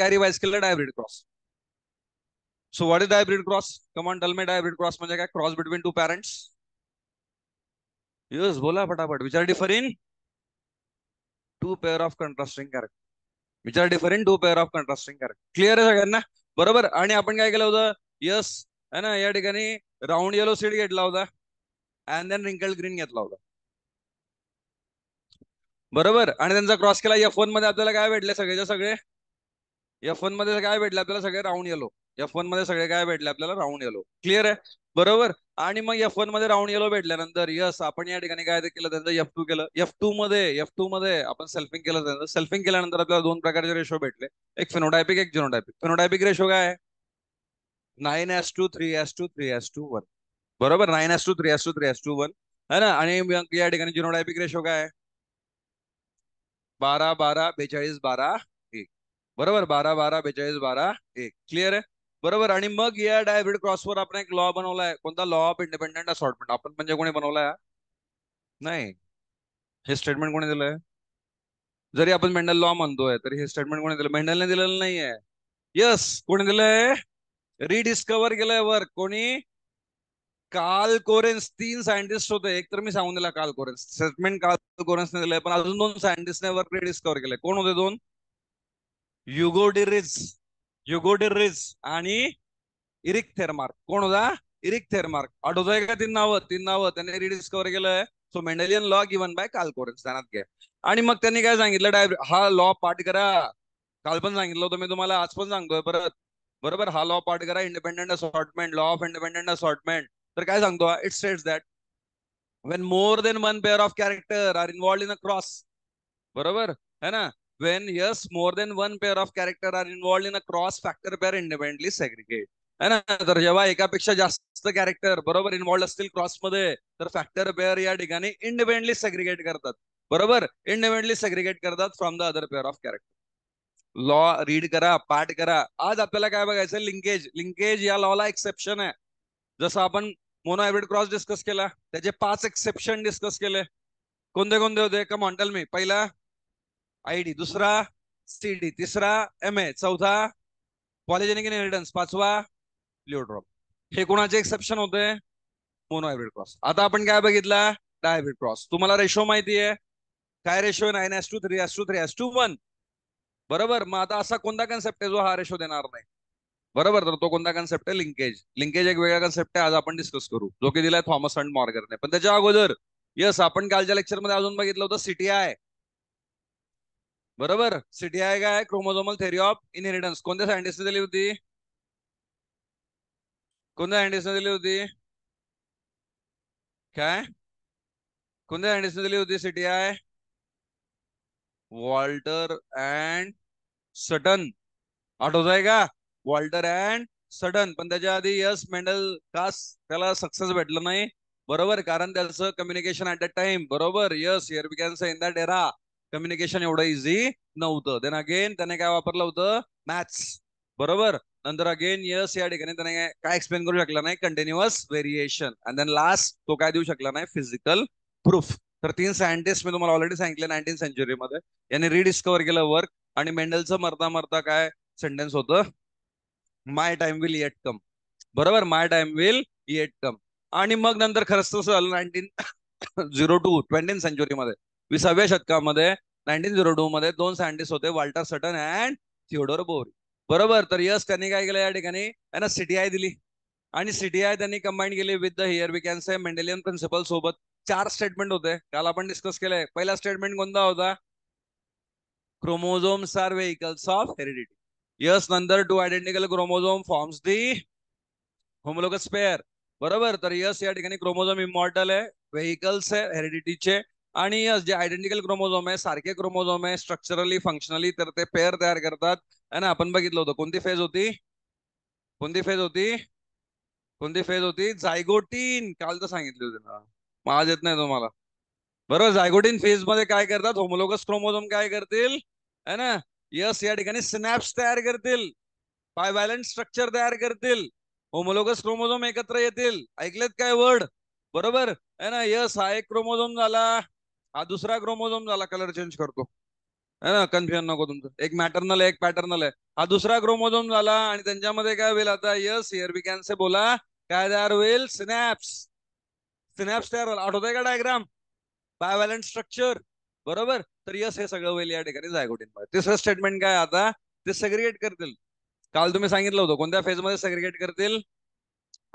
काय रिवाइज केलं? Dihybrid cross. So what is dihybrid cross? Come on tell me, dihybrid cross म्हणजे काय? Cross between two parents. Yes, बोला फटाफट. Which are differ in two pair of contrasting character. Which are differ in two pair of contrasting character. Clear आहे सगळ्यांना? बरोबर. आणि आपण काय केलं होतं? यस, है ना, या ठिकाणी राऊंड येलो सीड घेतला होता अँड देन रिंकल्ड ग्रीन घेतला होता. बरोबर. आणि त्यांचा क्रॉस केला. F1 मध्ये आपल्याला काय भेटले? सगळेच्या सगळे F1 मध्ये काय भेटले आपल्याला? सगळे राऊंड येलो. F1 मध्ये सगळे काय भेटले आपल्याला? Round yellow. क्लिअर आहे? बरोबर. आणि मग F1 मध्ये राऊंड येलो भेटल्यानंतर यस, आपण या ठिकाणी काय केलं? त्यांचं F2 केलं. F2 मध्ये आपण सेल्फिंग केलं. त्यांचं सेल्फिंग केल्यानंतर आपल्याला दोन प्रकारचे रेशो भेटले, एक फिनोटायपिक, एक जिनोटायपिक. फिनोटायपिक रेशो काय आहे? 9:3, 3:1. बरोबर. 9:3, 3:1 है ना. आणि या ठिकाणी जिनोटायपिक रेशो काय आहे? 12-12-42-12-1. बरोबर. 12-12-42-12-1. क्लिअर आहे? बरोबर. आणि मग या डायब्रिड क्रॉसवर आपण एक लॉ बनवलाय. कोणता? Law of independent assortment. आपण म्हणजे कोणी बनवलाय? नाही. हे स्टेटमेंट कोणी दिलंय? जरी आपण मेंडल लॉ म्हणतोय तरी हे स्टेटमेंट कोणी दिलं? मेंडलने दिलेलं नाहीये. यस, कोणी दिलंय? रिडिस्कवर केलंय वर्क. कोणी? कार्ल कोरेन्स. 3 सायंटिस्ट होते. एक तर मी सांगून दिला कार्ल कोरेन्स. स्टेटमेंट कार्ल कोरेन्सने दिलंय, पण अजून 2 सायंटिस्टने वर्क रिडिस्कवर केलंय. कोण होते 2? युगो डिरिज आणि इरिक थेरमार्क. कोण होता? Erich Tschermak. आठवतोय का? 3 नावं त्यांनी रिडिस्कवर केलंय. So Mendelian law given by Karl Correns. ध्यानात घ्या. आणि मग त्यांनी काय सांगितलं? हा लॉ पाठ करा. काल पण सांगितलं होतं मी तुम्हाला, आज पण सांगतोय परत. बरोबर. हा लॉ पाठ करा. Independent assortment, law of independent assortment. तर काय सांगतो? It states that when more than one pair of character are involved in a cross. बरोबर है ना. when yes, more than one pair of character are involved in a cross, factor pair independently segregate. है ना. तर जेव्हा एकापेक्षा जास्त character बरोबर इन्व्हॉल्ड असतील क्रॉस मध्ये, तर फॅक्टर पेअर या ठिकाणी इंडिपेंडंटली सेग्रिगेट करतात. बरोबर. इंडिपेंडंटली सेग्रिगेट करतात from the other pair of character. Law read करा, पाठ करा. आज आपल्याला काय बघायचं? लिंकेज. लिंकेज या लॉला एक्सेप्शन आहे. जसं आपण मोनो हायब्रिड क्रॉस डिस्कस केला, त्याचे 5 एक्सेप्शन डिस्कस केले. कोणते कोणते होते? कम ऑन टेल मी. पहिला आयडी, दुसरा सीडी, तिसरा एमए, चौथा पॉलिजेनिक इनहेरिटन्स, पाचवा लिओड्रॉप. हे कोणाचे एक्सेप्शन होते? Mono hybrid cross. आता आपण काय बघितला? Dihybrid cross. तुम्हाला रेशो माहिती आहे काय? रेशो 9:3, 3:1. बरोबर. मग आता असा कोणता कन्सेप्ट आहे जो हा रेशो देणार नाही? बरोबर. तर तो कोणता कन्सेप्ट आहे? लिंकेज. लिंकेज एक वेगळा कन्सेप्ट आहे, आज आपण डिस्कस करू, जो की दिलाय थॉमस अँड मॉर्गनने. पण त्याच्या अगोदर यस, आपण कालच्या लेक्चरमध्ये अजून बघितलं होतं सीटीआय. बरोबर. सीटीआय काय? Chromosomal theory of inheritance. कोणत्या सायंटिस्टने दिली होती? कोणत्या सायंटिस्टने दिली होती? काय? कोणत्या सायंटिस्टने दिली होती सीटीआय? वॉल्टर अँड सटन. आठवतंय का? वॉल्टर अँड सटन. पण त्याच्या आधी यस, मेंडल का त्याला सक्सेस भेटलं नाही? बरोबर. कारण त्याचं कम्युनिकेशन ऍट दॅट टाइम. बरोबर. Yes, here we can say in that era communication एवढं इझी नव्हतं. देन अगेन त्याने काय वापरलं होतं? मॅथ्स. बरोबर. नंतर अगेन यस, या ठिकाणी त्याने काय एक्सप्लेन करू शकला नाही? Continuous variation. And then last तो काय देऊ शकला नाही? Physical proof. तर 3 सायंटिस्ट मी तुम्हाला ऑलरेडी सांगितले 19th सेंचुरीमध्ये यांनी रिडिस्कवर केलं वर्क. आणि मेंडलचं मरता मरता काय सेंटेन्स होतं? माय टाइम विल येट कम. बरोबर. माय टाइम विल येट कम. आणि मग नंतर खरंच तसं झालं 1902, 20th सेंचुरीमध्ये, 20व्या शतकामध्ये 1902 मध्ये 2 सायंटिस्ट होते, वॉल्टर सटन अँड थिओडोर बोर. बरोबर. तर यस, त्यांनी काय केलं या ठिकाणी? आहे ना, सीटीआय दिली. आणि सीटीआय त्यांनी कंबाईन केली with the here we can say Mendelian principle सोबत. 4 स्टेटमेंट होते, काल आपण डिस्कस केलंय. पहिला स्टेटमेंट कोणता होता? Chromosomes are vehicles of heredity. Yes. नंतर 2 identical chromosome forms the homologous pair. बरोबर. तर यस, या ठिकाणी क्रोमोझोम इमॉर्टल आहे, व्हेइकल्स आहे हेरिडिटीचे. आणि यस, जे आयडेंटिकल क्रोमोझोम आहे, सारखे क्रोमोझोम आहे स्ट्रक्चरली फंक्शनली, तर ते पेअर तयार करतात. है ना. आपण बघितलं होतं कोणती फेज होती? कोणती फेज होती? कोणती फेज होती? झायगोटीन. काल तर सांगितली होती ना, मग आज येत नाही तुम्हाला? बरोबर. झायगोटीन फेज मध्ये काय करतात? होमोलोगस क्रोमोझोम काय करतील? है ना. यस, या ठिकाणी सिनॅप्स तयार करतील, बायव्हॅलंट स्ट्रक्चर तयार करतील, होमोलोगस क्रोमोझोम एकत्र येतील. ऐकलेत काय वर्ड? बरोबर है ना. यस, हा एक क्रोमोझोम झाला, हा दुसरा क्रोमोझोम झाला. कलर चेंज करतो. है ना, कन्फ्युजन नको तुमचं. एक मॅटर्नल आहे, एक पॅटर्नल आहे. हा दुसरा क्रोमोझोम झाला आणि त्यांच्यामध्ये काय होईल आता? Yes, here we can say, बोला काय तयार होईल? सिनॅप्स. सिनॅप्स तयार होईल. आठवतंय का डायग्राम? बायोव्हॅलंट स्ट्रक्चर. बरोबर. तर यस, हे सगळं होईल या ठिकाणी झायगोटीनमध्ये. तिसरं स्टेटमेंट काय आता? ते सेग्रिगेट करतील. काल तुम्ही सांगितलं होतं कोणत्या फेज मध्ये सेग्रिगेट करतील?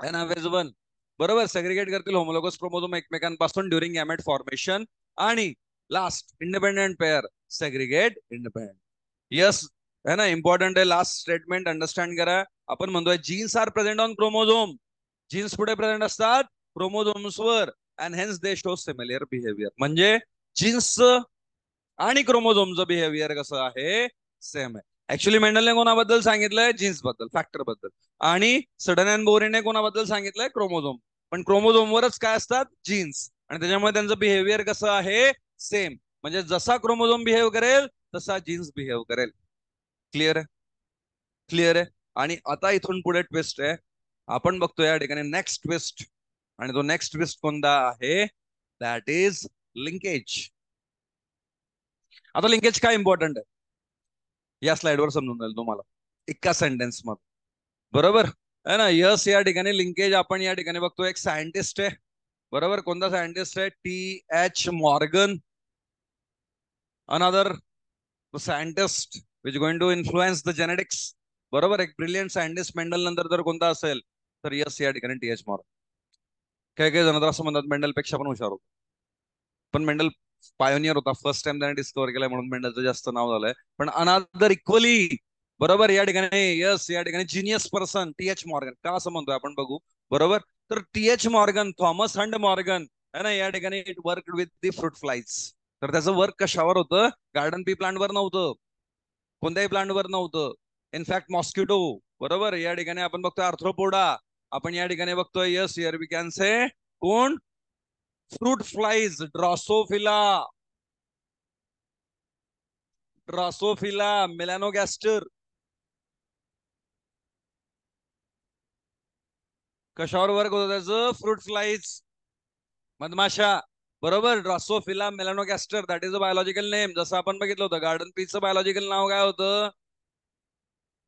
फेज 1. बरोबर. सेग्रिगेट करतील होमोलोगस क्रोमोझोम एकमेकांपासून ड्युरिंग गॅमेट फॉर्मेशन. आणि last independent pair segregate independent. Yes, है ना, इंपॉर्टंट आहे. लास्ट स्टेटमेंट अंडरस्टँड करा. आपण म्हणतोय genes are present on chromosome. Genes पुढे प्रेझेंट असतात क्रोमोझोम्स वर, and hence they show similar behaviour. म्हणजे जीन्स आणि क्रोमोझोमचं बिहेवियर कसं आहे? सेम आहे. ऍक्च्युली मेंडलने कोणाबद्दल सांगितलंय? जीन्स बद्दल, फॅक्टर बद्दल. आणि सडन अँड बोरेने कोणाबद्दल सांगितलंय? क्रोमोझोम. पण क्रोमोझोमवरच काय असतात? जीन्स. आणि त्याच्यामुळे त्यांचं बिहेवियर कसं आहे? सेम. म्हणजे जसा क्रोमोझोम बिहेव करेल तसा जीन्स बिहेव करेल. क्लिअर आहे? क्लिअर आहे. आणि आता इथून पुढे ट्विस्ट आहे. आपण बघतो या ठिकाणी नेक्स्ट ट्विस्ट. आणि तो नेक्स्ट ट्विस्ट कोणता आहे? That is linkage. आता लिंकेज काय इम्पॉर्टंट आहे या स्लाइडवर समजून जाईल तुम्हाला एका सेंटेन्स मध्ये. बरोबर आहे ना? यस, या ठिकाणी लिंकेज आपण या ठिकाणी बघतो. एक सायंटिस्ट आहे. बरोबर. कोणता सायंटिस्ट आहे? T.H. Morgan. Another scientist which going to influence the genetics. बरोबर. एक ब्रिलियंट सायंटिस्ट मेंडल नंतर जर कोणता असेल तर यस, या ठिकाणी T.H. मॉर्गन. काही काही जण तर असं म्हणतात मेंडल पेक्षा पण हुशार होतो. पण मेंडल पायोनियर होता. फर्स्ट टाइम त्याने डिस्कवर केलाय म्हणून मेंडलचं जास्त नाव झालंय. पण अनादर इक्वली, बरोबर, या ठिकाणी यस, या ठिकाणी जिनियस पर्सन T.H. मॉर्गन. का असं म्हणतोय आपण? बघू. बरोबर. तर T.H. Morgan, Thomas Hunt Morgan, है ना, या ठिकाणी it work with the fruit flies. तर त्याचं वर्क कशावर होतं? गार्डन पी प्लांटवर नव्हतं. कोणत्याही प्लांटवर नव्हतं. In fact mosquito. बरोबर. या ठिकाणी आपण बघतोय आर्थ्रोपोडा. आपण या ठिकाणी बघतोय yes, here we can say, कोण? Fruit flies. Drosophila. Drosophila melanogaster. कशावर वर्क होतं त्याचं? फ्रूट फ्लाईज, मधमाशा. बरोबर. Drosophila melanogaster, that is a biological name. जसं आपण बघितलं होतं गार्डन पीचं बायोलॉजिकल नाव काय होतं?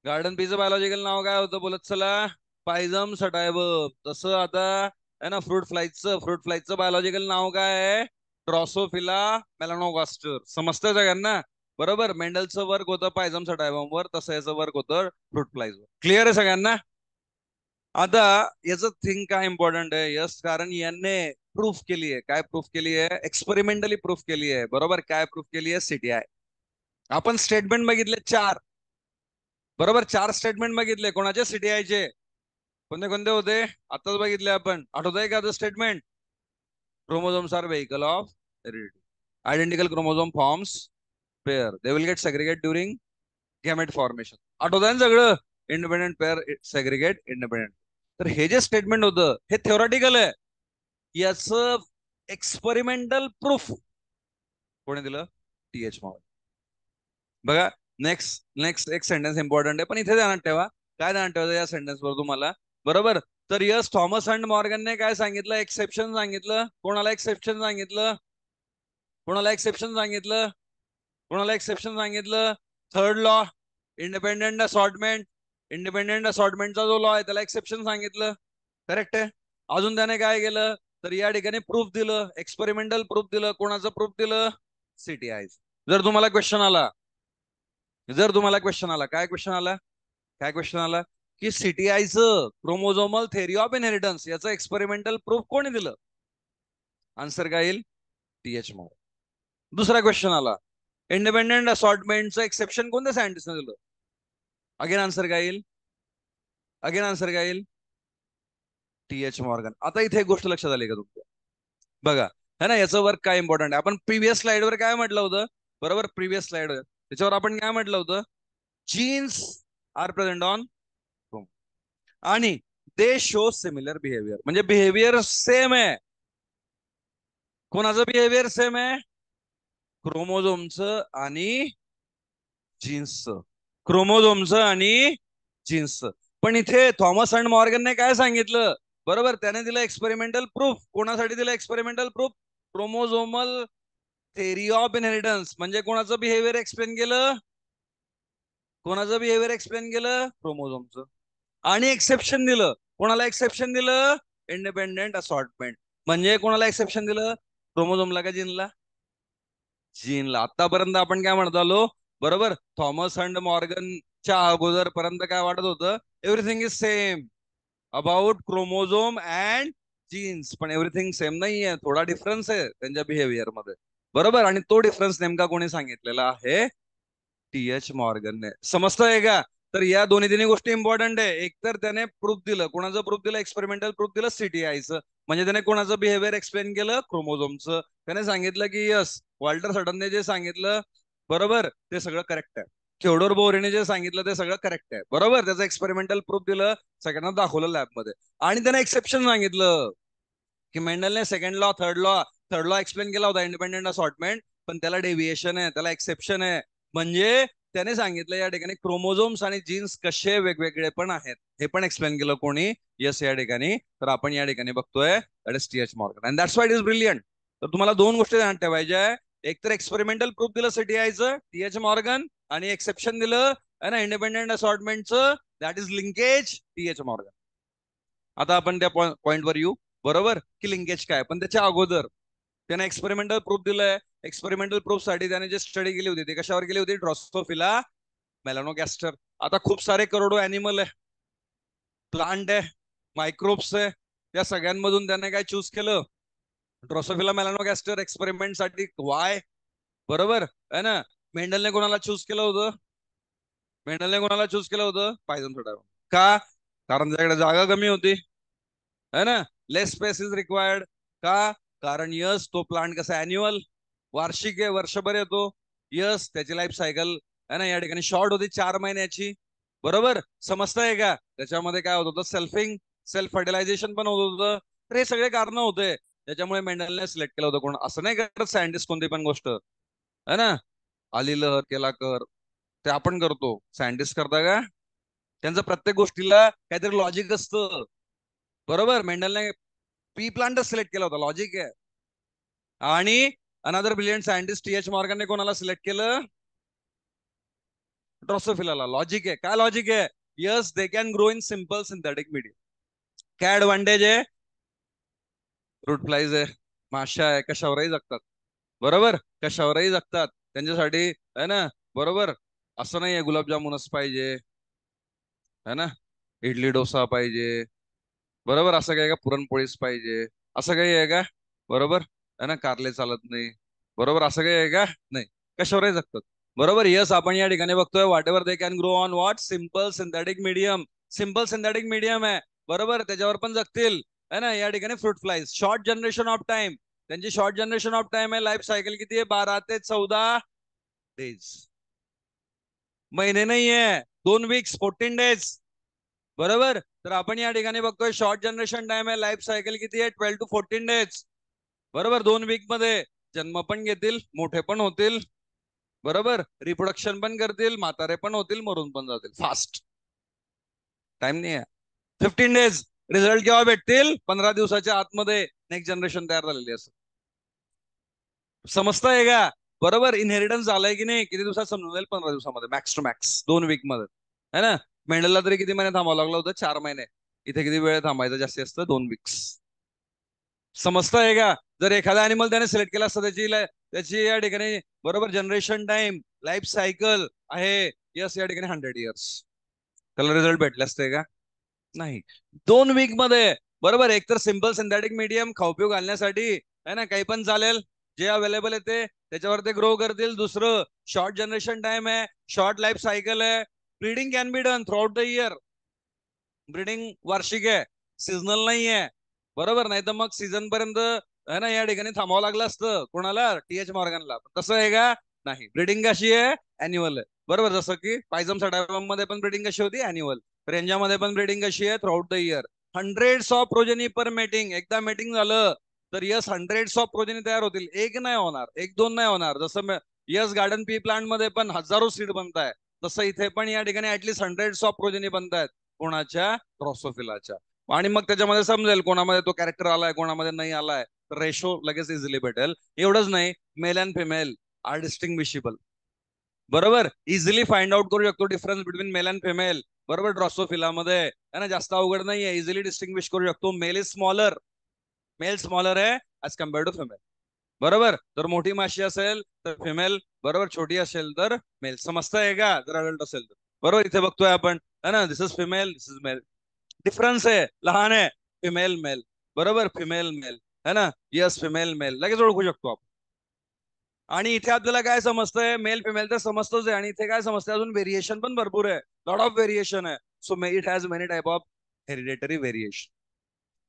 गार्डन पीचं बायोलॉजिकल नाव काय होतं? बोलत चला. पायझम सटायबम. तसं आता आहे ना फ्रूट फ्लाईजचं बायोलॉजिकल नाव काय आहे? ड्रॉसोफिला मेलॅनोगॅस्टर. समजतंय सगळ्यांना? बरोबर. मेंडलचं वर्क होतं पायझम सटायबम वर, तसं याचं वर्क होतं फ्रूट फ्लाईज वर. क्लिअर आहे सगळ्यांना? आता याचं थिंग काय इम्पॉर्टंट आहे? यस, कारण यांनी प्रूफ केली आहे. काय प्रूफ केली आहे? एक्सपेरिमेंटली प्रूफ केली आहे. बरोबर. काय प्रूफ केली आहे? CTI. आपण स्टेटमेंट बघितले 4. बरोबर. 4 स्टेटमेंट बघितले. कोणाचे? CTIचे. कोणते कोणते होते? आताच बघितले आपण. आठवतंय का statement? Chromosomes are vehicle of heredity. Identical chromosome forms pair. They will get segregate during gamete formation. आठवतंय ना सगळं? Independent pair segregate independent. तर हे जे स्टेटमेंट होतं हे थेओरेटिकल आहे. याचं एक्सपेरिमेंटल प्रूफ कोणी दिलं? T.H. मॉर्गन. बघा. नेक्स्ट नेक्स्ट एक सेंटेन्स इंपॉर्टंट आहे, पण इथे ध्यानात ठेवा. काय ध्यानात ठेवायचं या सेंटेन्सवर तुम्हाला? बरोबर. तर यस, थॉमस अँड मॉर्गनने काय सांगितलं? एक्सेप्शन सांगितलं. कोणाला एक्सेप्शन सांगितलं? कोणाला एक्सेप्शन सांगितलं? कोणाला एक्सेप्शन सांगितलं? Third law, independent assortment. Independent असॉर्टमेंटचा जो लॉ आहे त्याला एक्सेप्शन सांगितलं. करेक्ट आहे. अजून त्याने काय केलं? तर या ठिकाणी प्रूफ दिलं, एक्सपेरिमेंटल प्रूफ दिलं. कोणाचं प्रूफ दिलं? CTI. जर तुम्हाला क्वेश्चन आला, काय क्वेश्चन आला? काय क्वेश्चन आला? की CTIचं क्रोमोझोमल थेअरी ऑफ इनहेरिटन्स याचं एक्सपेरिमेंटल प्रूफ कोणी दिलं? आन्सर काय येईल? T.H. मॉर्गन. दुसरा क्वेश्चन आला, इंडिपेंडेंट असॉर्टमेंटचं एक्सेप्शन कोणत्या सायंटिस्टने दिलं? अगेन आन्सर काय येईल? T.H. मॉर्गन. आता इथे एक गोष्ट लक्षात आली का तुमच्या? बघा, है ना, याचं वर्क काय इम्पॉर्टंट आहे? आपण प्रिव्हियस स्लाइडवर काय म्हटलं होतं? बरोबर. प्रिव्हियस स्लाइड त्याच्यावर आपण काय म्हटलं होतं? जीन्स आर प्रेझेंट ऑन आणि दे शो सिमिलर बिहेवियर. म्हणजे बिहेवियर सेम आहे. कोणाचं बिहेवियर सेम आहे? क्रोमोझोमचं आणि जीन्सचं. क्रोमोझोमचं आणि जीन्सचं. पण इथे थॉमस अँड मॉर्गनने काय सांगितलं? बरोबर. त्याने दिलं एक्सपेरिमेंटल प्रूफ. कोणासाठी दिलं experimental proof? Chromosomal theory of inheritance म्हणजे कोणाचं बिहेवियर एक्सप्लेन केलं, कोणाचं बिहेवियर एक्सप्लेन केलं, क्रोमोझोमचं. आणि एक्सेप्शन दिलं, कोणाला एक्सेप्शन दिलं, इंडिपेंडेंट असॉर्टमेंट. म्हणजे कोणाला एक्सेप्शन दिलं, क्रोमोझोमला का जीनला, जीनला. आतापर्यंत आपण काय म्हणत आलो, बरोबर, थॉमस अँड मॉर्गनच्या अगोदर पर्यंत काय वाटत होतं, everything is same about chromosome and genes. पण एव्हरीथिंग सेम नाहीये, थोडा डिफरन्स आहे त्यांच्या बिहेवियर मध्ये, बरोबर. आणि तो डिफरन्स नेमका कोणी सांगितलेला आहे, टी.एच. मॉर्गनने. समजतंय का? तर या दोन्ही तिन्ही गोष्टी इम्पॉर्टंट आहे. एक तर त्याने प्रूफ दिलं, कोणाचं प्रूफ दिलं, एक्सपेरिमेंटल प्रूफ दिलं, सीटीआयचं. म्हणजे त्याने कोणाचं बिहेवियर एक्सप्लेन केलं, क्रोमोझोमचं. त्याने सांगितलं की यस, वॉल्टर सटनने जे सांगितलं, बरोबर, ते सगळं करेक्ट आहे. थिओडोर बोरेने जे सांगितलं ते सगळं करेक्ट आहे, बरोबर. त्याचं एक्सपेरिमेंटल प्रूफ दिलं, सगळ्यांना दाखवलं लॅबमध्ये. आणि त्याने एक्सेप्शन सांगितलं की मेंडलने second law, third law explain केला होता, इंडिपेंडेंट असॉर्टमेंट, पण त्याला डेव्हिएशन आहे, त्याला एक्सेप्शन आहे. म्हणजे त्याने सांगितलं या ठिकाणी क्रोमोझोम्स आणि जीन्स कसे वेगवेगळे पण आहेत, हे पण एक्सप्लेन केलं कोणी, यस, या ठिकाणी. तर आपण या ठिकाणी बघतोय that is T H. Morgan, and that's why it is brilliant. तर तुम्हाला दोन गोष्टी ध्यानात ठेवायच्या आहे. एक तर एक्सपेरिमेंटल प्रूफ दिलं सीटीआयचं, टी.एच. मॉर्गन, आणि एक्सेप्शन दिलं आहे ना इंडिपेंडेंट असॉर्टमेंटचं, that is linkage, T H. Morgan. आता आपण त्या पॉइंटवर येऊ, बरोबर, की लिंकेज काय. पण त्याच्या अगोदर त्याने एक्सपेरिमेंटल प्रूफ दिलंय. एक्सपेरिमेंटल प्रूफ साठी त्याने जे स्टडी केली होती, ते कशावर केली होती, ड्रॉसोफिला मेलॅनोगॅस्टर. आता खूप सारे करोडो अॅनिमल आहे, प्लांट आहे, मायक्रोब्स आहे, त्या सगळ्यांमधून त्याने काय चूज केलं, ड्रॉसोफिला मेलॅनोगॅस्टर एक्सपेरिमेंट साठी. वाय, बरोबर आहे ना. मेंडलने कोणाला चूज केलं होतं, मेंडलने कोणाला चूज केलं होतं, पायथन थोडा. का? कारण त्याच्याकडे जागा कमी होती, है ना, लेस स्पेस इज रिक्वायर्ड. का? कारण यस, तो प्लांट कसा अॅन्युअल, वार्षिक आहे, वर्षभर येतो. यस, त्याची लाईफ सायकल है ना या ठिकाणी शॉर्ट होती, 4 महिन्याची, बरोबर. समजतंय का? त्याच्यामध्ये काय होत होतं, सेल्फिंग, सेल्फ फर्टिलायझेशन पण होत होतं. तर हे सगळे कारण होते, त्याच्यामुळे मेंडलने सिलेक्ट केलं होतं. कोण असं नाही करत सायंटिस्ट कोणती पण गोष्ट, है ना, आली लहर केला कर, ते आपण करतो, सायंटिस्ट करता का? त्यांचं प्रत्येक गोष्टीला काहीतरी लॉजिक असतं, बरोबर. मेंडलने पी प्लांटच सिलेक्ट केला होता, लॉजिक आहे. आणि अनदर ब्रिलियंट सायंटिस्ट टी.एच. मॉर्गनने कोणाला सिलेक्ट केलं, ड्रॉसोफिलाला. लॉजिक आहे, काय लॉजिक आहे, yes, they can grow in simple synthetic medium. काय ऍडव्हान्टेज आहे, फ्रूट फ्लाईज आहे, माशा आहे, कशावरही जगतात, बरोबर, कशावरही जगतात. त्यांच्यासाठी आहे ना, बरोबर, असं नाहीये गुलाबजामुनच पाहिजे, है ना, इडली डोसा पाहिजे, बरोबर, असं काय का पुरणपोळीच पाहिजे, असं काही आहे का, बरोबर, है ना, कारले चालत नाही, बरोबर, असं काही आहे का, नाही, कशावरही जगतात, बरोबर. यस, आपण या ठिकाणी बघतोय what ever they can grow on what, simple synthetic medium. Simple synthetic medium आहे, बरोबर, त्याच्यावर पण जगतील, है ना. या ठिकाणी fruit flies, short generation of time, त्यांची शॉर्ट जनरेशन ऑफ टाइम आहे, लाईफ सायकल किती आहे, 12 ते 14 डेज, महिने नाहीये, 2 वीक्स, 14 डेज, बरोबर. तर आपण या ठिकाणी बघतोय शॉर्ट जनरेशन टाइम आहे, लाईफ सायकल किती आहे, 12 to 14 डेज, बरोबर. 2 वीक मध्ये जन्म पण घेतील, मोठे पण होतील, बरोबर, रिप्रोडक्शन पण करतील, म्हातारे पण होतील, मरून पण जातील, फास्ट टाइम नाही आहे. 15 डेज, रिझल्ट केव्हा भेटतील, 15 दिवसाच्या आतमध्ये नेक्स्ट जनरेशन तयार झालेली असं. समजतंय का, बरोबर. इनहेरिटन्स झालंय की नाही, किती दिवसात समजून जाईल, 15 दिवसामध्ये, मॅक्स टू मॅक्स 2 वीक मध्ये, है ना. मेंढलला तरी किती महिने थांबावं लागलं होतं, 4 महिने. इथे किती वेळ थांबायचं जास्तीत जास्त, 2 वीक्स. समजतंय का? जर एखादा अॅनिमल त्याने सिलेक्ट केला असतं, त्याची या ठिकाणी, बरोबर, जनरेशन टाइम, लाईफ सायकल आहे, यस, या ठिकाणी 100 इयर्स, त्याला रिझल्ट भेटले असते का, नाही. 2 वीक मध्ये, बरोबर. एक तर सिम्पल सिंथेटिक मीडियम, खाऊपिऊ घालण्यासाठी, है ना, काही पण चालेल, जे अवेलेबल आहे ते त्याच्यावर ते ग्रो करतील. दुसरं, शॉर्ट जनरेशन टाइम आहे, शॉर्ट लाईफ सायकल आहे, breeding can be done through out the year, breeding वार्षिक आहे, सीझनल नाही आहे, बरोबर. नाही तर मग सीझन पर्यंत, है ना, या ठिकाणी थांबावं लागलं असतं, कोणाला, टी.एच. मॉर्गनला. तसं आहे का, नाही. ब्रीडिंग कशी आहे, अॅन्युअल आहे, बरोबर. जसं की पायझम सटायम मध्ये पण ब्रीडिंग कशी होती, अॅन्युअल. रेंजामध्ये पण ब्रीडिंग कशी आहे, through out the year. Hundreds of progeny per mating, एकदा मेटिंग झालं तर यस, हंड्रेड्स ऑफ प्रोजेनी तयार होतील, एक नाही होणार, एक दोन नाही होणार. जसं यस, गार्डन पी प्लांट मध्ये पण हजारो सीड बनताय, तसं इथे पण या ठिकाणी ऍटलीस्ट हंड्रेड्स ऑफ प्रोजेनी बनतायत, कोणाच्या, ड्रॉसोफिलाच्या. आणि मग त्याच्यामध्ये समजेल कोणामध्ये तो कॅरेक्टर आलाय, कोणामध्ये नाही आलाय, रेशो लगेच इझिली भेटेल. एवढंच नाही, male and female are distinguishable. बरोबर, इझिली फाइंड आउट करू शकतो difference between male and female. बरोबर, ड्रॉसोफिलामध्ये आहे ना, जास्त अवघड नाहीये, इझिली डिस्टिंग्विश करू शकतो. Male is smaller, male smaller आहे ऍज कम्पेअर टू फिमेल. बरोबर, तर मोठी माशी असेल तर फिमेल, बरोबर, छोटी असेल तर मेल. समजतंय का जर अडल्ट असेल तर? बरोबर, इथे बघतोय आपण है ना, this is female, this is male. Difference आहे, लहान आहे, फिमेल मेल. बरोबर, फिमेल मेल है ना, यस फिमेल मेल लगेच ओळखू शकतो आपण. आणि इथे आपल्याला काय समजतंय, मेल फिमेल तर समजतोच आहे, आणि इथे काय समजतंय अजून व्हेरिएशन पण भरपूर आहे. लॉट ऑफ व्हेरिएशन आहे. So may it has many type of hereditary variation.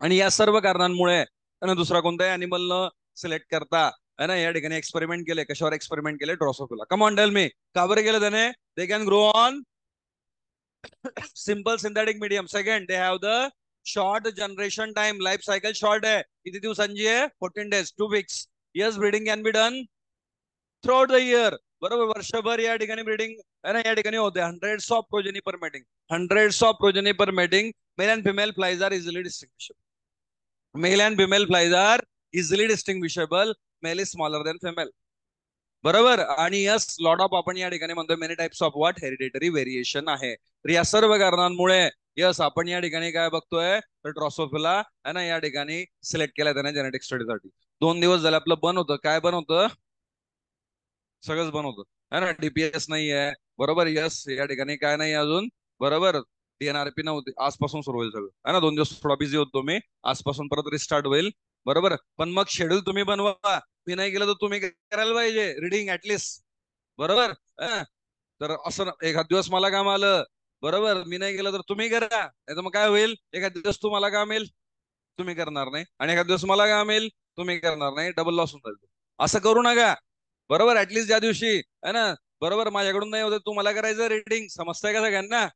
आणि या सर्व कारणांमुळे है ना, दुसरा कोणताही अॅनिमल न सिलेक्ट करता है ना, या ठिकाणी एक्सपेरिमेंट केले. कशावर एक्सपेरिमेंट केले? ड्रॉसोफिला. कम ऑन टेल मी, का बरं केलं त्याने? They can grow on simple synthetic medium. Second, they have the short generation time. Life cycle short आहे. किती दिवसांची आहे? 14 days, 2 weeks. Yes, breeding can be done through out the year. बरोबर, वर्षभर या ठिकाणी ब्रीडिंग है ना, या ठिकाणी होते. Hundreds of progeny per mating, hundreds of progeny per mating. Male and female flies are easily distinguishable. Male and female flies are easily distinguishable. Male is smaller than female. बरोबर, आणि यस, लॉट ऑफ, आपण या ठिकाणी म्हणतो many types of what, hereditary variation आहे. तर या सर्व कारणांमुळे यस, आपण या ठिकाणी काय बघतोय, तर ड्रॉसोफिला आहे ना, या ठिकाणी सिलेक्ट केलाय त्याने जेनेटिक स्टडीसाठी. 2 दिवस झाले आपलं बंद होतं. काय बंद होतं? सगळंच बंद होतं है ना, डीपीएस नाही आहे. बरोबर, यस, या ठिकाणी काय नाही अजून. बरोबर, डीएनआरपी नव्हती. आजपासून सुरू होईल सगळं है ना. 2 दिवस थोडा बिझी होतो मी, आजपासून परत रिस्टार्ट होईल. बरोबर, पण मग शेड्यूल तुम्ही बनवा. मी नाही केलं तर तुम्ही करायला पाहिजे रिडिंग ऍटलिस्ट. बरोबर, तर असं एखाद दिवस मला काम आलं, बरोबर, मी नाही केलं तर तुम्ही करा. नाही तर मग काय होईल, एखाद दिवस तुम्हाला काम येईल, तुम्ही करणार नाही, आणि एखाद दिवस मला काम येईल, तुम्ही करणार नाही, डबल लॉस होऊन जाईल. असं करू नका. बरोबर, ऍटलीस्ट ज्या दिवशी है ना, बरोबर, माझ्याकडून नाही होत, तू मला करायचं रिडिंग. समजतंय का सगळ्यांना?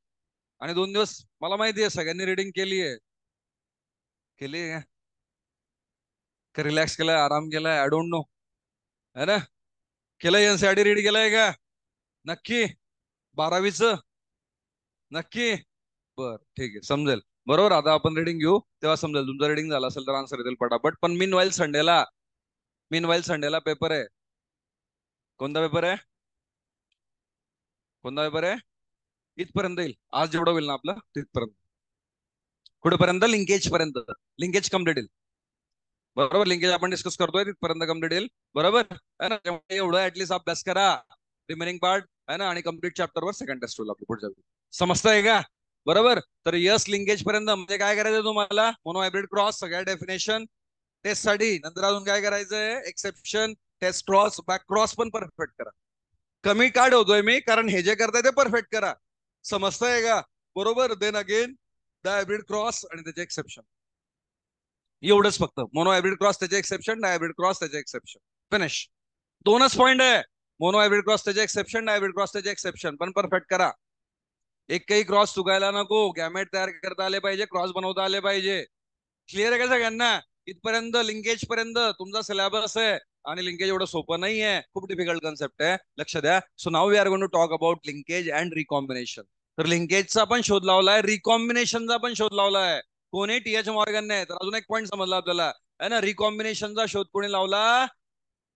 आणि 2 दिवस मला माहिती आहे सगळ्यांनी रिडिंग केली आहे. केली आहे का? रिलॅक्स केलाय, आराम केलाय, आय डोंट नो, है ना. केलंय एनसीआरटी रीड केलंय का? नक्की? 12वीच नक्की? बर, ठीक आहे, समजेल. बरोबर, आता आपण रिडिंग घेऊ तेव्हा समजेल. तुमचं रिडिंग झालं असेल तर आन्सर येतील पटापट. पण मीन वाईल संडेला पेपर आहे. कोणता पेपर आहे? कोणता पेपर आहे? इथपर्यंत येईल आज, जेवढं होईल ना आपलं तिथपर्यंत. कुठेपर्यंत? लिंकेज पर्यंत. लिंकेज कम्प्लीट येईल. बरोबर, लिंकेज आपण डिस्कस करतोय तिथपर्यंत कम्प्लीट येईल. बरोबर है ना, त्यामुळे एवढं ऍटलीस्ट अभ्यास करा, रिमेनिंग पार्ट है ना, आणि कम्प्लीट चॅप्टरवर सेकंड टेस्ट होईल आपली पुढच्या. समजतंय का? बरोबर, तर यस, लिंकेज पर्यंत म्हणजे काय करायचं तुम्हाला? मोनो हायब्रिड क्रॉस सगळ्या डेफिनेशन टेस्ट साठी. नंतर अजून काय करायचंय? Exception, test cross, back cross पण परफेक्ट करा. कमी का ठेवतोय मी? कारण हे जे करताय ते परफेक्ट करा. समजतंय का? बरोबर, then again the hybrid cross आणि त्याचे एक्सेप्शन. एवढंच फक्त. मोनो हायब्रिड क्रॉस त्याचे एक्सेप्शन, डायब्रिड क्रॉस त्याचे एक्सेप्शन, फिनिश. 2च पॉइंट आहे. मोनो हायब्रिड क्रॉस त्याचे एक्सेप्शन, डायब्रिड क्रॉस त्याचे एक्सेप्शन, पण परफेक्ट करा. एक काही क्रॉस चुकायला नको. गॅमेट तयार करता आले पाहिजे, क्रॉस बनवता आले पाहिजे. क्लिअर आहे का सगळ्यांना? इथपर्यंत लिंकेज पर्यंत तुमचा सिलेबस आहे. आणि लिंकेज एवढं सोपं नाही आहे, खूप डिफिकल्ट कन्सेप्ट आहे, लक्ष द्या. So now we are going to talk about linkage and recombination. तर लिंकेजचा पण शोध लावलाय, रिकॉम्बिनेशनचा पण शोध लावलाय. कोणी? टीएच मॉर्गनने. तर अजून एक पॉईंट समजला आपल्याला है ना, रिकॉम्बिनेशनचा शोध कोणी लावला?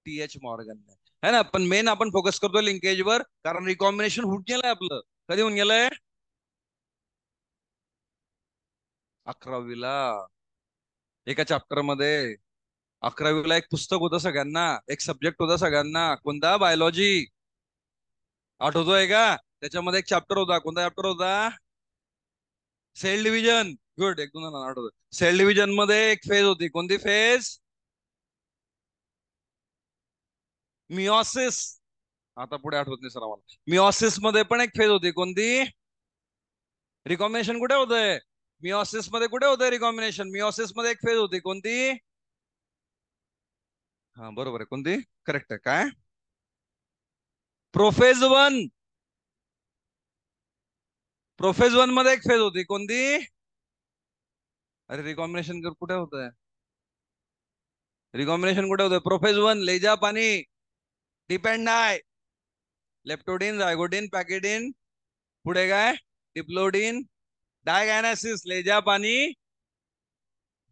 टीएच मॉर्गनने, है ना. पण मेन आपण फोकस करतो लिंकेजवर, कारण रिकॉम्बिनेशन होऊन गेलंय आपलं. कधी होऊन गेलंय? 11वीला, एका चॅप्टर मध्ये. 11वीला एक पुस्तक होतं सगळ्यांना, एक सब्जेक्ट होता सगळ्यांना. कोणता? बायोलॉजी. आठवतोय का? त्याच्यामध्ये एक चॅप्टर होता. कोणता चॅप्टर होता? Sale division. गुड, एक दोन आठवत. सेल डिव्हिजन मध्ये एक फेज होती. कोणती फेज? मिओसिस. आता पुढे आठवत नाही सर आम्हाला. मिओसिस मध्ये पण एक फेज होती. कोणती? रिकॉम्बिनेशन कुठे होतंय? मिओसिस मध्ये कुठे होतंय रिकॉम्बिनेशन? मिओसिस मध्ये एक फेज होती. कोणती? हा, बरोबर आहे. कोणती? करेक्ट आहे. काय? प्रोफेज 1. प्रोफेज 1 मध्ये एक फेज होती. कोणती? अरे, रिकॉम्बिनेशन कुठे होतंय? रिकॉम्बिनेशन कुठे होतंय? प्रोफेज 1, लेजा पाणी, डिपेंड आहे. लेप्टोडिन, झायगोटिन, पॅकेटिन. पुढे काय? डिप्लोडिन, डायगॅनासिस, लेजा पाणी,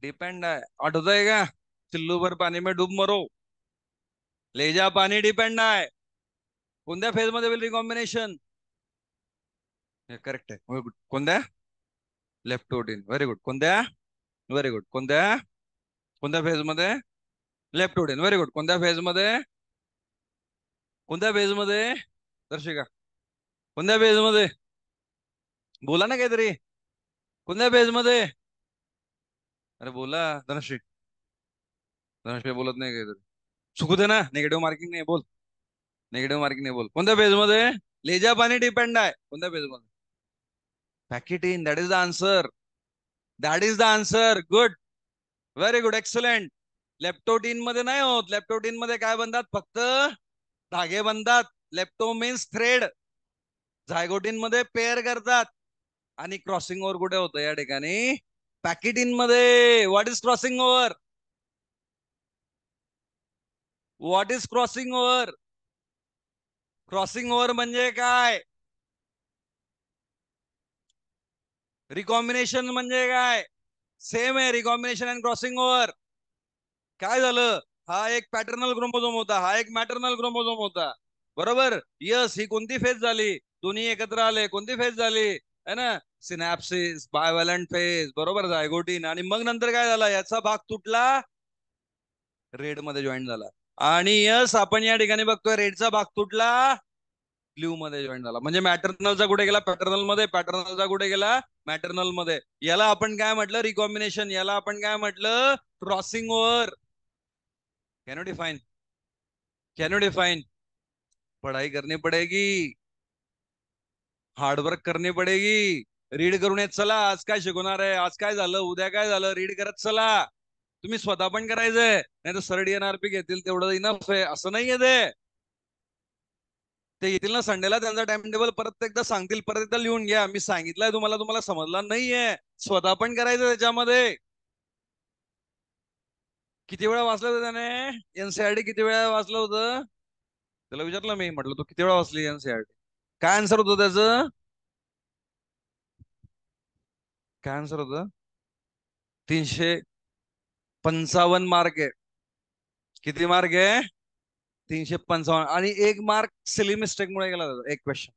डिपेंड आहे. आठवतंय का? चिल्लू भर पाणी में डूब मरो, ले जा पाणी डिपेंड आहे. कोणत्या फेज मध्ये होईल रिकॉम्बिनेशन? करेक्ट आहे, व्हेरी गुड. कोणत्या? लेफ्टोडिन, व्हेरी गुड. कोणत्या? Very good. कोणत्या? कोणत्या फेज मध्ये? लेफ्टोडिन, व्हेरी गुड. कोणत्या फेज मध्ये? कोणत्या फेज मध्ये दर्शिका? कोणत्या फेज मध्ये? बोला ना काहीतरी. कोणत्या फेज मध्ये? अरे बोला धनश्री. धनश्री बोलत नाही काहीतरी. चुकू दे ना, निगेटिव्ह मार्किंग नाही, बोल. निगेटिव्ह मार्किंग नाही, बोल. कोणत्या फेज मध्ये? लेजा पाणी डिपेंड आहे. कोणत्या फेज मध्ये? Pachytene, that is the answer. That is the answer. Good, very good, excellent. Leptotene मध्ये नाही होत. लेप्टोटीन मध्ये काय बनतात? फक्त धागे बनतात. Lepto means thread. झायगोटीन मध्ये पेअर करतात. आणि क्रॉसिंग ओव्हर कुठे होतं या ठिकाणी? पॅकेटिन मध्ये. What is crossing over? What is crossing over? Crossing over म्हणजे काय? रिकॉम्बिनेशन म्हणजे काय? सेम आहे रिकॉम्बिनेशन अँड क्रॉसिंग ओव्हर. काय झालं? हा एक पॅटर्नल क्रोमोझोम होता, हा एक मॅटर्नल क्रोमोझोम होता, बरोबर. यस, ही कोणती फेज झाली? दोन्ही एकत्र आले. कोणती फेज झाली? है ना? सिनॅप्सिस, बायव्हॅलंट फेज, बरोबर, झायगोटीन. आणि मग नंतर काय झालं? याचा भाग तुटला, रेड मध्ये जॉईन झाला. आणि यस, आपण या ठिकाणी बघतोय रेडचा भाग तुटला, ब्ल्यू मध्ये जॉईन झाला. म्हणजे मॅटर्नलचा कुठे गेला? पॅटर्नल मध्ये. पॅटर्नलचा कुठे गेला? मॅटर्नल मध्ये. याला आपण काय म्हटलं? रिकॉम्बिनेशन. याला आपण काय म्हटलं? Crossing over. Can you define? Can you define? पढ़ाई करनी पड़ेगी, हार्डवर्क करनी पडेगी. रीड करून येत चला. आज काय शिकवणार आहे? आज काय झालं? उद्या काय झालं? रीड करत चला. तुम्ही स्वतः पण करायचंय, नाही तर सर DNRP घेतील तेवढं इनफ आहे असं नाहीये. ते येतील ना संडेला, त्यांचा टाइम टेबल परत एकदा सांगतील, परत एकदा लिहून घ्या. मी सांगितलंय तुम्हाला, तुम्हाला समजला नाहीये. स्वतः पण करायचं त्याच्यामध्ये. किती वेळा वाचलं होतं त्याने NCERT? किती वेळा वाचलं होतं? त्याला विचारलं मी, म्हटलं तू किती वेळा वाचली NCERT? काय आन्सर होतं त्याचं? काय आन्सर होतं? 355 मार्क आहे. किती मार्क आहे? 355. आणि एक मार्क सिली मिस्टेक मुळे गेला होता, एक क्वेश्चन.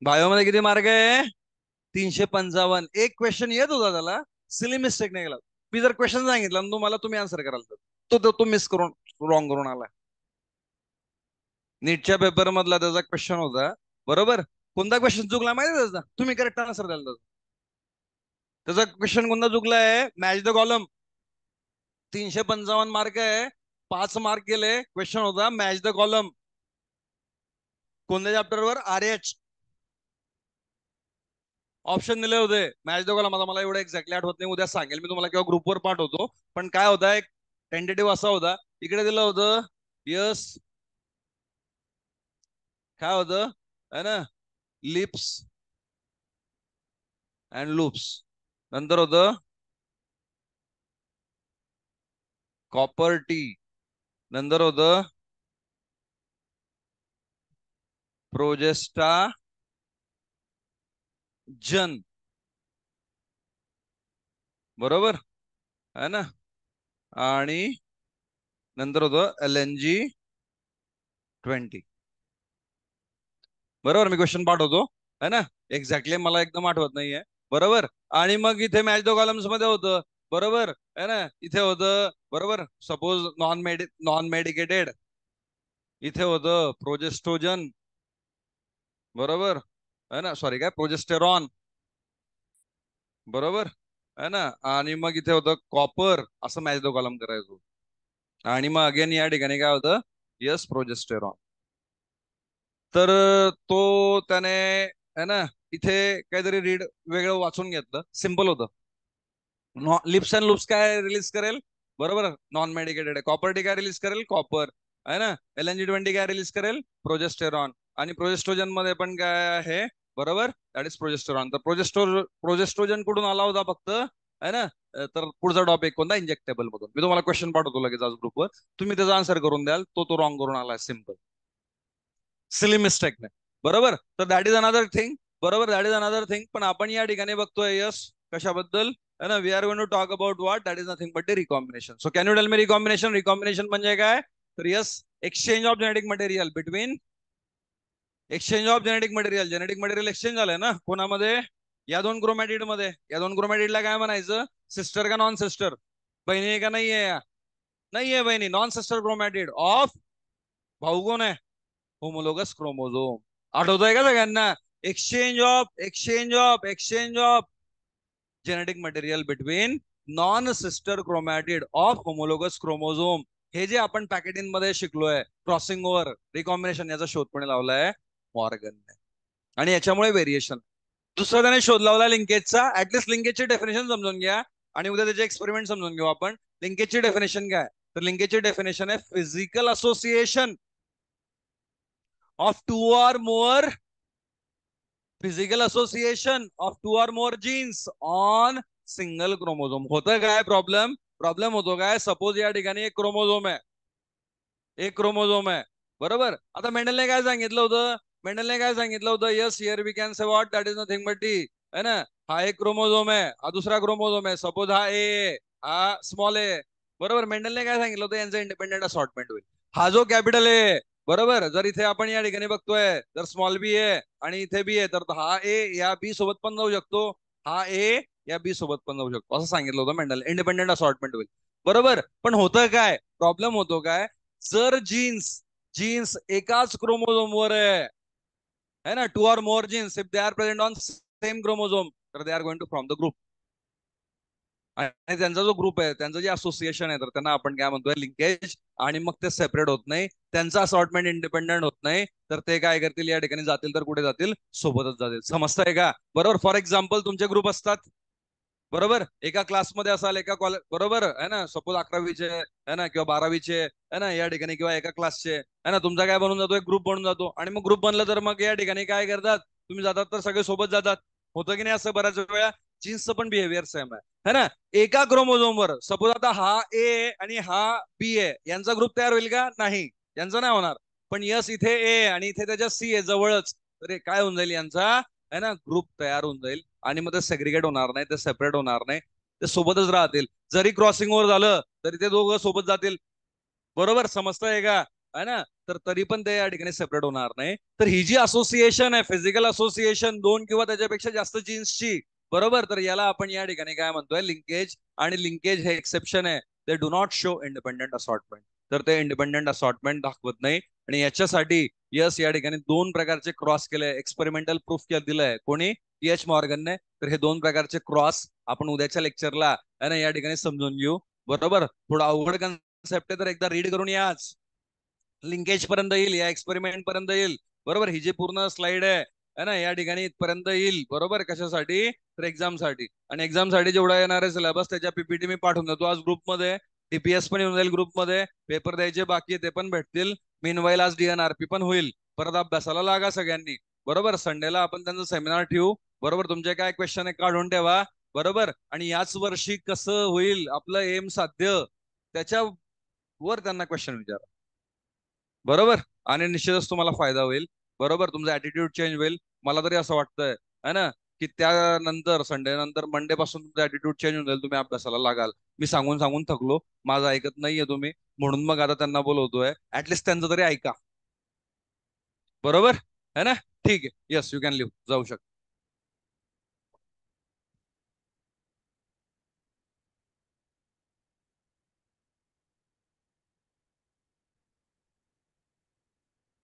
बायोमध्ये किती मार्क आहे? 355. एक क्वेश्चन येत होता त्याला, सिली मिस्टेक नाही गेला. मी जर क्वेश्चन सांगितलं आणि तुम्हाला, तुम्ही आन्सर कराल तर तो मिस करून, रॉंग करून आला. नीटच्या पेपर मधला त्याचा क्वेश्चन होता, बरोबर. कोणता क्वेश्चन चुकला माहिती आहे त्याचा? तुम्ही करेक्ट आन्सर द्याल. त्याचा क्वेश्चन कोणता चुकलाय? Match the column. 355 मार्क आहे, 5 मार्क गेले. क्वेश्चन होता मॅच द कॉलम. कोणत्या चॅप्टरवर? RH. ऑप्शन दिले होते मॅच द कॉलम. आता मला एवढं एक्झॅक्टली आठवत नाही, उद्या सांगेल मी तुम्हाला किंवा ग्रुपवर पाठवतो. पण काय होता, एक टेंटेटिव्ह असा होता. इकडे दिलं होतं यस, काय होतं है ना, लिप्स अँड लूप्स. नंतर होतं कॉपर टी. नंतर होतं प्रोजेस्टा जन, बरोबर है ना. आणि नंतर होतं LNG-20. बरोबर, मी क्वेश्चन पाठवतो, है ना. एक्झॅक्टली मला एकदम आठवत नाहीये, बरोबर. आणि मग इथे मॅच द कॉलम्स मध्ये होतं, बरोबर है ना. इथे होतं, बरोबर, सपोज नॉन मेडिकेटेड. इथे होतं प्रोजेस्ट्रोजन, बरोबर है ना. सॉरी, काय, प्रोजेस्टेरॉन, बरोबर है ना. आणि मग इथे होतं कॉपर. असं मॅच द कॉलम करायचो. आणि मग अगेन या ठिकाणी काय होतं? Yes, progesterone. तर तो त्याने, है ना, इथे काहीतरी रीड वेगळं वाचून घेतलं. सिम्पल होतं. लिप्स अँड लूप्स काय रिलीज करेल? बरोबर, नॉन मेडिकेटेड आहे. कॉपर टी काय रिलीज करेल? कॉपर, है ना. LNG-20 काय रिलीज करेल? प्रोजेस्टेरॉन. आणि प्रोजेस्ट्रोजन मध्ये पण काय आहे? बरोबर, दॅट इज प्रोजेस्टेरॉन. तर प्रोजेस्ट्रोजन कुठून आला होता फक्त, है ना. तर पुढचा टॉपिक कोणता? इंजेक्टेबल मधून. मी तुम्हाला क्वेश्चन पाठवतो लगेच आज ग्रुपवर, तुम्ही त्याचा आन्सर करून द्याल. तो रॉंग करून आला, सिम्पल, सिली मिस्टेक नाही, बरोबर. तर दॅट इज अनदर थिंग, बरोबर, दॅट इज अनदर थिंग. पण आपण या ठिकाणी बघतोय यस, कशाबद्दल? है ना. We are going to talk about what, that is nothing but the recombination. So can you tell me recombination. Recombination म्हणजे काय? तर yes, exchange of genetic material between, exchange of genetic material. Genetic material exchange झालंय ना कोणामध्ये? या दोन chromatid मध्ये. या दोन क्रोमॅटिडला काय म्हणायचं? सिस्टर का नॉन सिस्टर? बहिणी आहे का नाहीये? नाहीये बहिणी. नॉन सिस्टर क्रोमॅटिड ऑफ भाऊ कोण आहे? Homologous chromosome. आठवतंय का सगळ्यांना? Exchange of genetic material between non sister chromatid of homologous chromosome. हे जे आपण पॅकेटिंग मध्ये शिकलोय, क्रॉसिंग ओव्हर, रिकॉम्बिनेशन, याचा शोध कोणी लावलाय? मॉर्गनने. आणि याच्यामुळे व्हेरिएशन. दुसरा त्याने शोध लावला लिंकेजचा. ऍटलिस्ट लिंकेजची डेफिनेशन समजून घ्या आणि उद्या त्याचे एक्सपेरिमेंट समजून घेऊ आपण. लिंकेजची डेफिनेशन काय? तर लिंकेजची डेफिनेशन आहे physical association of two or more, physical association of two or more genes on single chromosome. होतं काय प्रॉब्लेम? प्रॉब्लेम होतो काय? सपोज या ठिकाणी एक क्रोमोझोम आहे, एक क्रोमोझोम आहे, बरोबर. आता मेंडलने काय सांगितलं होतं? मेंडलने काय सांगितलं होतं? Yes, here we can say what, that is nothing but T, है ना. हा एक क्रोमोझोम आहे, हा दुसरा क्रोमोझोम आहे. सपोज हा ए, हा स्मॉल ए, बरोबर. मेंडलने काय सांगितलं होतं? यांचं इंडिपेंडेंट असॉर्टमेंट होईल. हा जो कॅपिटल ए, बरोबर, जर इथे आपण या ठिकाणी बघतोय तर स्मॉल बी आहे आणि इथे बी आहे, तर हा ए या बी सोबत पण जाऊ शकतो, हा ए या बी सोबत पण जाऊ शकतो, असं सांगितलं होतं मेंडल. इंडिपेंडेंट असॉर्टमेंट होईल, बरोबर. पण होतं काय? प्रॉब्लेम होतो काय? जर जीन्स, जीन्स एकाच क्रोमोझोम वर है ना, two or more genes, if they are present on same chromosome, तर they are going to form the group. आणि त्यांचा जो ग्रुप आहे, त्यांचं जे असोसिएशन आहे, तर त्यांना आपण काय म्हणतोय? लिंकेज. आणि मग ते सेपरेट होत नाही, त्यांचा असॉर्टमेंट इंडिपेंडेंट होत नाही, तर ते काय करतील? या ठिकाणी जातील तर कुठे जातील? सोबतच जातील. समजतंय का? बरोबर. फॉर एक्झाम्पल, तुमचे ग्रुप असतात, बरोबर. एका क्लासमध्ये असाल, एका कॉलेज, बरोबर आहे ना, सपोज 11वीचे है ना, किंवा 12वीचे है ना, या ठिकाणी, किंवा एका क्लासचे है ना, तुमचा काय बनून जातो? एक ग्रुप बनून जातो. आणि मग ग्रुप बनलं तर मग या ठिकाणी काय करतात? तुम्ही जातात तर सगळे सोबत जातात. होतं की नाही असं बऱ्याच वेळा? जीन्सचं पण बिहेवियर सेम आहे, है ना. एका क्रोमोझोमवर सपोज आता हा ए आणि हा बी ए, यांचा ग्रुप तयार होईल का? नाही, यांचा नाही होणार. पण यस, इथे ए आणि इथे त्याच्या सी आहे जवळच, तर काय होऊन जाईल यांचा? है ना, ग्रुप तयार होऊन जाईल. आणि मग ते सेग्रिगेट होणार नाही, ते सेपरेट होणार नाही, ते सोबतच राहतील. जरी क्रॉसिंग ओव्हर झालं तरी ते दोघं सोबत जातील, बरोबर. समजतंय का? है ना. तर तरी पण ते या ठिकाणी सेपरेट होणार नाही. तर ही जी असोसिएशन आहे, फिजिकल असोसिएशन, दोन किंवा त्याच्यापेक्षा जास्त जीन्सची, बरोबर, तर याला आपण या ठिकाणी काय म्हणतोय? लिंकेज. आणि लिंकेज हे एक्सेप्शन आहे, ते do not show independent assortment. तर ते इंडिपेंडेंट असॉर्टमेंट दाखवत नाही. आणि याच्यासाठी यस, या ठिकाणी दोन प्रकारचे क्रॉस केले, एक्सपेरिमेंटल प्रूफ दिलंय कोणी? टी.एच. मॉर्गनने. तर हे दोन प्रकारचे क्रॉस आपण उद्याच्या लेक्चरला है ना या ठिकाणी समजून घेऊ, बरोबर. थोडा अवघड कन्सेप्ट आहे, तर एकदा रीड करून या आज. लिंकेज पर्यंत येईल, या एक्सपेरिमेंट पर्यंत येईल, बरोबर. ही जी पूर्ण स्लाइड आहे ना, या ठिकाणी इथपर्यंत येईल, बरोबर. कशासाठी? तर एक्झाम साठी. आणि एक्झाम साठी जेवढा येणार आहे सिलेबस, त्याच्या पीपीटी मी पाठवून देतो आज ग्रुपमध्ये. टीपीएस पण येऊन जाईल ग्रुपमध्ये. पेपर द्यायचे बाकी ते पण भेटतील. मीनवाईल आज डीएनआरपी पण होईल. परत अभ्यासाला लागा सगळ्यांनी, बरोबर. संडेला आपण त्यांचं सेमिनार ठेवू, बरोबर. तुमचे काय क्वेश्चन आहे काढून ठेवा, बरोबर. आणि याच वर्षी कसं होईल आपलं एम साध्य, त्याच्यावर त्यांना क्वेश्चन विचारा, बरोबर. आणि निश्चितच तुम्हाला फायदा होईल, बरोबर. तुमचा ऍटिट्यूड चेंज होईल. मला तरी असं वाटतंय, है ना, की त्यानंतर संडे नंतर मंडे पासून तुमचा ऍटिट्यूड चेंज होऊन जाईल. तुम्ही अभ्यासाला लागाल. मी सांगून सांगून थकलो, माझं ऐकत नाहीये तुम्ही, म्हणून मग आता त्यांना बोलवतोय. ऍटलिस्ट त्यांचं तरी ऐका, बरोबर, है ना. ठीक आहे. यस, यू कॅन लिव्ह, जाऊ शकता.